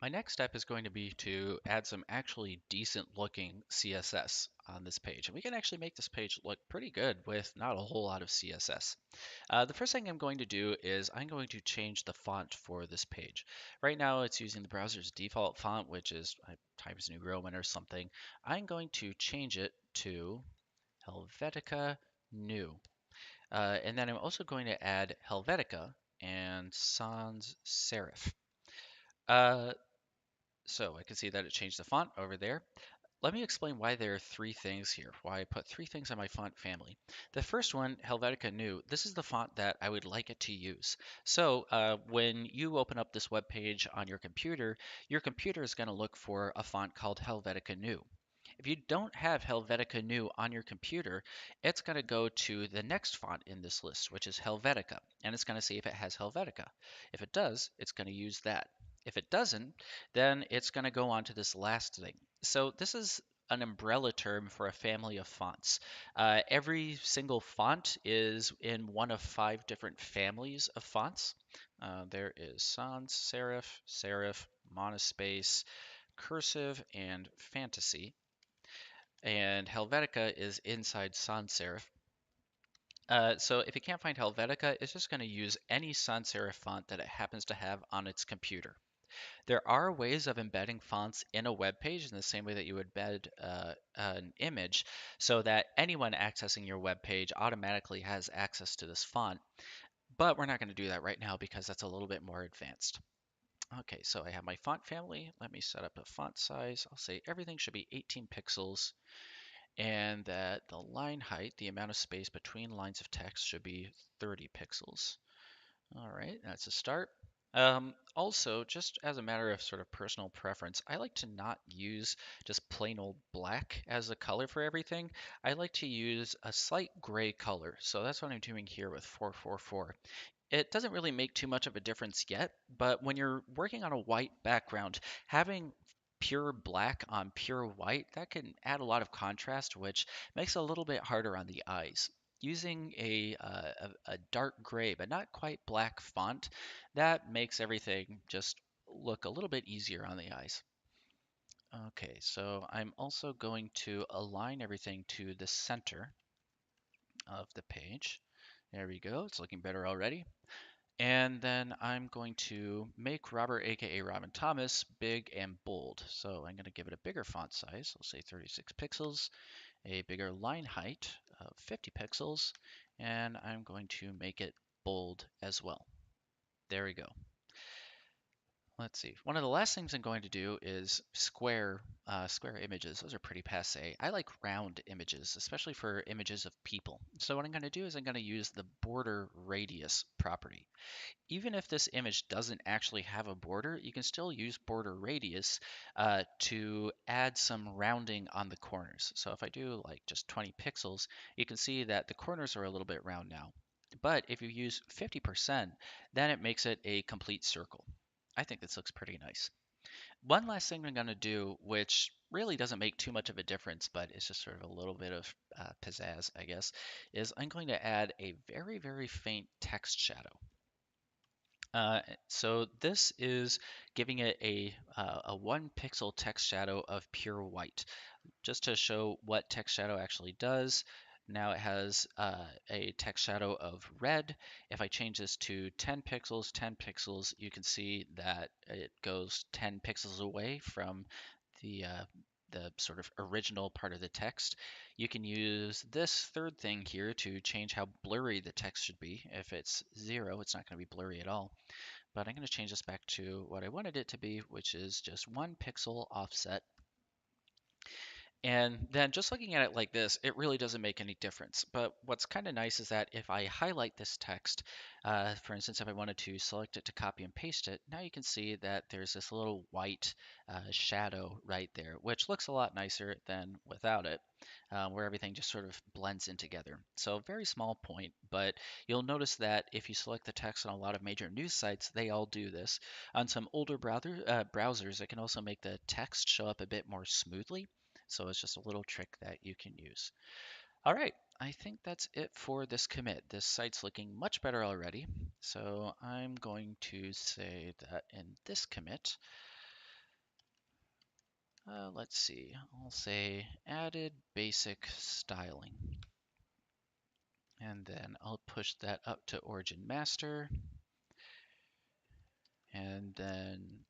My next step is going to be to add some actually decent looking CSS on this page. And we can actually make this page look pretty good with not a whole lot of CSS. The first thing I'm going to do is I'm going to change the font for this page. Right now it's using the browser's default font, which is Times New Roman or something. I'm going to change it to Helvetica New. And then I'm also going to add Helvetica and sans serif. Uh, so I can see that it changed the font over there. Let me explain why there are three things here, why I put three things on my font family. The first one, Helvetica New, this is the font that I would like it to use. So when you open up this web page on your computer is going to look for a font called Helvetica New. If you don't have Helvetica New on your computer, it's going to go to the next font in this list, which is Helvetica, and it's going to see if it has Helvetica. If it does, it's going to use that. If it doesn't, then it's going to go on to this last thing. So this is an umbrella term for a family of fonts. Every single font is in one of five different families of fonts. There is sans serif, serif, monospace, cursive, and fantasy. And Helvetica is inside sans serif. So if you can't find Helvetica, it's just going to use any sans serif font that it happens to have on its computer. There are ways of embedding fonts in a web page in the same way that you would embed an image so that anyone accessing your web page automatically has access to this font. But we're not going to do that right now because that's a little bit more advanced. Okay, so I have my font family. Let me set up a font size. I'll say everything should be 18 pixels and that the line height, the amount of space between lines of text, should be 30 pixels. All right, that's a start. Also, just as a matter of sort of personal preference, I like to not use just plain old black as a color for everything. I like to use a slight gray color. So that's what I'm doing here with 444. It doesn't really make too much of a difference yet, but when you're working on a white background, having pure black on pure white, that can add a lot of contrast, which makes it a little bit harder on the eyes. Using a dark gray, but not quite black font, that makes everything just look a little bit easier on the eyes. Okay, so I'm also going to align everything to the center of the page. There we go, it's looking better already. And then I'm going to make Robert, aka Robin Thomas, big and bold. So I'm going to give it a bigger font size. I'll say 36 pixels, a bigger line height of 50 pixels, and I'm going to make it bold as well. There we go. Let's see. One of the last things I'm going to do is square images. Those are pretty passe. I like round images, especially for images of people. So what I'm going to do is I'm going to use the border radius property. Even if this image doesn't actually have a border, you can still use border radius to add some rounding on the corners. So if I do like just 20 pixels, you can see that the corners are a little bit round now. But if you use 50%, then it makes it a complete circle. I think this looks pretty nice. One last thing I'm going to do, which really doesn't make too much of a difference, but it's just sort of a little bit of pizzazz, I guess, is I'm going to add a very, very faint text shadow. So this is giving it a 1 pixel text shadow of pure white, just to show what text shadow actually does. Now it has a text shadow of red. If I change this to 10 pixels, you can see that it goes 10 pixels away from the the sort of original part of the text. You can use this third thing here to change how blurry the text should be. If it's 0, it's not going to be blurry at all. But I'm going to change this back to what I wanted it to be, which is just 1 pixel offset. And then just looking at it like this, it really doesn't make any difference. But what's kind of nice is that if I highlight this text, for instance, if I wanted to select it to copy and paste it, now you can see that there's this little white shadow right there, which looks a lot nicer than without it, where everything just sort of blends in together. So very small point, but you'll notice that if you select the text on a lot of major news sites, they all do this. On some older browsers, it can also make the text show up a bit more smoothly. So it's just a little trick that you can use. All right, I think that's it for this commit. This site's looking much better already. So I'm going to say that in this commit, Let's see, I'll say added basic styling. And then I'll push that up to origin master. And then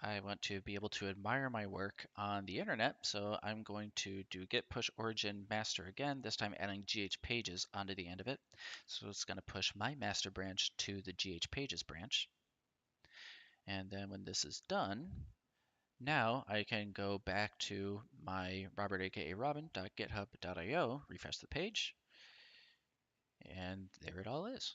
I want to be able to admire my work on the internet, so I'm going to do git push origin master again, this time adding GH pages onto the end of it. So it's going to push my master branch to the GH pages branch. And then when this is done, now I can go back to my Robert aka Robin.github.io, refresh the page, and there it all is.